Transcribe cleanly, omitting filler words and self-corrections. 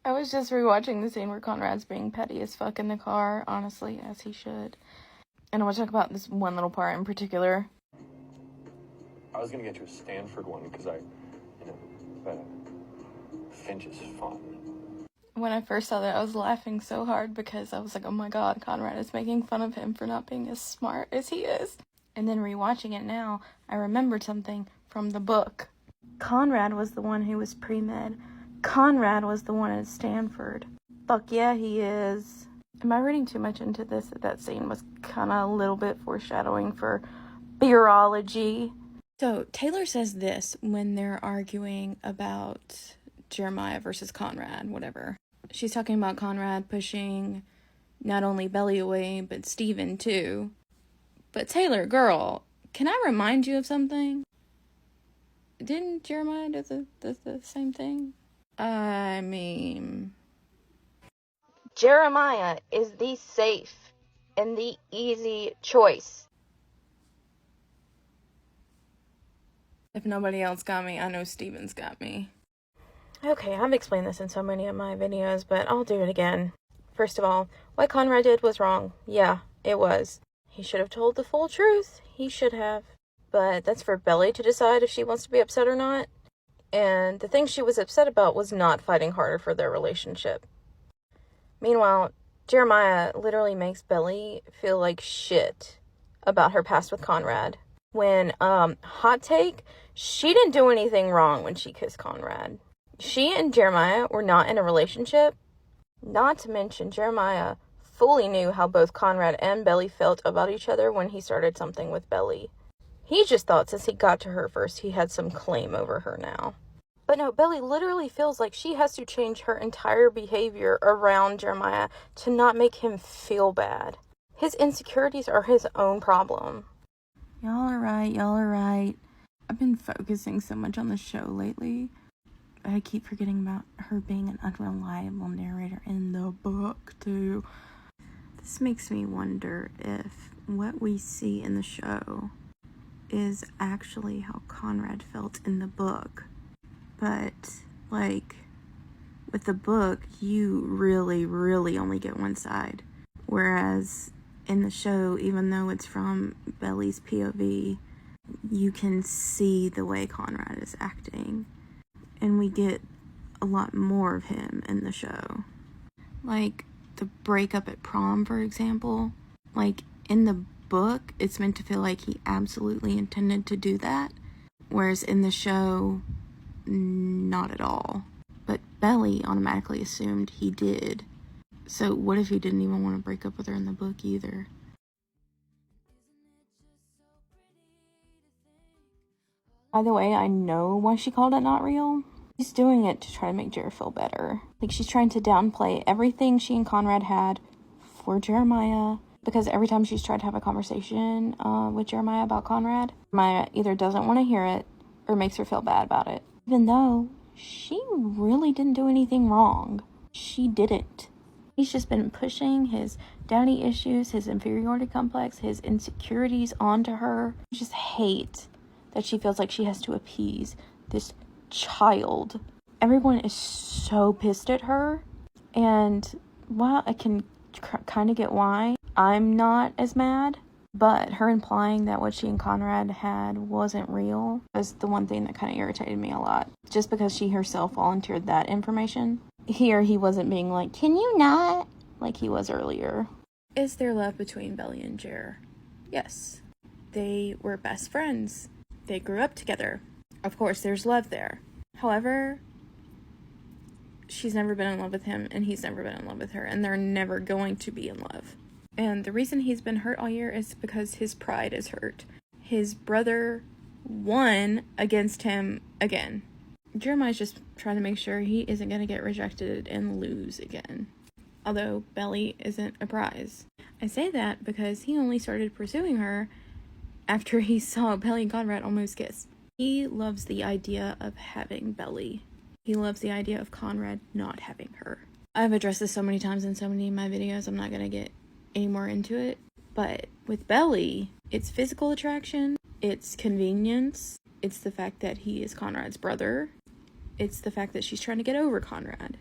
I was just rewatching the scene where Conrad's being petty as fuck in the car, honestly, as he should. And I want to talk about this one little part in particular. I was gonna get you a Stanford one because Finch is fun. When I first saw that, I was laughing so hard because I was like, oh my god, Conrad is making fun of him for not being as smart as he is. And then rewatching it now, I remembered something from the book. Conrad was the one who was pre-med. Conrad was the one at Stanford. Fuck yeah, he is. Am I reading too much into this? That scene was kind of a little bit foreshadowing for virology. So Taylor says this when they're arguing about Jeremiah versus Conrad, whatever. She's talking about Conrad pushing not only Belly away, but Steven too. But Taylor, girl, can I remind you of something? Didn't Jeremiah do the same thing? I mean, Jeremiah is the safe and the easy choice. If nobody else got me, I know Steven's got me. Okay, I've explained this in so many of my videos, but I'll do it again. First of all, what Conrad did was wrong. Yeah, it was. He should have told the full truth. He should have. But that's for Belly to decide if she wants to be upset or not. And the thing she was upset about was not fighting harder for their relationship. Meanwhile, Jeremiah literally makes Belly feel like shit about her past with Conrad. When, hot take, she didn't do anything wrong when she kissed Conrad. She and Jeremiah were not in a relationship. Not to mention, Jeremiah fully knew how both Conrad and Belly felt about each other when he started something with Belly. He just thought since he got to her first, he had some claim over her now. But no, Belly literally feels like she has to change her entire behavior around Jeremiah to not make him feel bad. His insecurities are his own problem. Y'all are right. I've been focusing so much on the show lately. I keep forgetting about her being an unreliable narrator in the book, too. This makes me wonder if what we see in the show is actually how Conrad felt in the book. But, like, with the book, you really, really only get one side. Whereas in the show, even though it's from Belly's POV, you can see the way Conrad is acting. And we get a lot more of him in the show. Like, the breakup at prom, for example. Like, in the book, it's meant to feel like he absolutely intended to do that. Whereas in the show, not at all. But Belly automatically assumed he did. So what if he didn't even want to break up with her in the book either? By the way, I know why she called it not real. She's doing it to try to make Jer feel better. Like, she's trying to downplay everything she and Conrad had for Jeremiah. Because every time she's tried to have a conversation with Jeremiah about Conrad, Jeremiah either doesn't want to hear it or makes her feel bad about it. Even though she really didn't do anything wrong. She didn't. He's just been pushing his daddy issues, his inferiority complex, his insecurities onto her. I just hate that she feels like she has to appease this child. Everyone is so pissed at her. And while I can kind of get why, I'm not as mad. But her implying that what she and Conrad had wasn't real was the one thing that kind of irritated me a lot. Just because she herself volunteered that information. Here, he wasn't being like, can you not? Like he was earlier. Is there love between Belly and Jer? Yes. They were best friends. They grew up together. Of course, there's love there. However, she's never been in love with him, and he's never been in love with her, and they're never going to be in love. And the reason he's been hurt all year is because his pride is hurt. His brother won against him again. Jeremiah's just trying to make sure he isn't going to get rejected and lose again. Although Belly isn't a prize. I say that because he only started pursuing her after he saw Belly and Conrad almost kiss. He loves the idea of having Belly. He loves the idea of Conrad not having her. I've addressed this so many times in so many of my videos, I'm not going to get any more into it. But with Belly, it's physical attraction, it's convenience, it's the fact that he is Conrad's brother, it's the fact that she's trying to get over Conrad.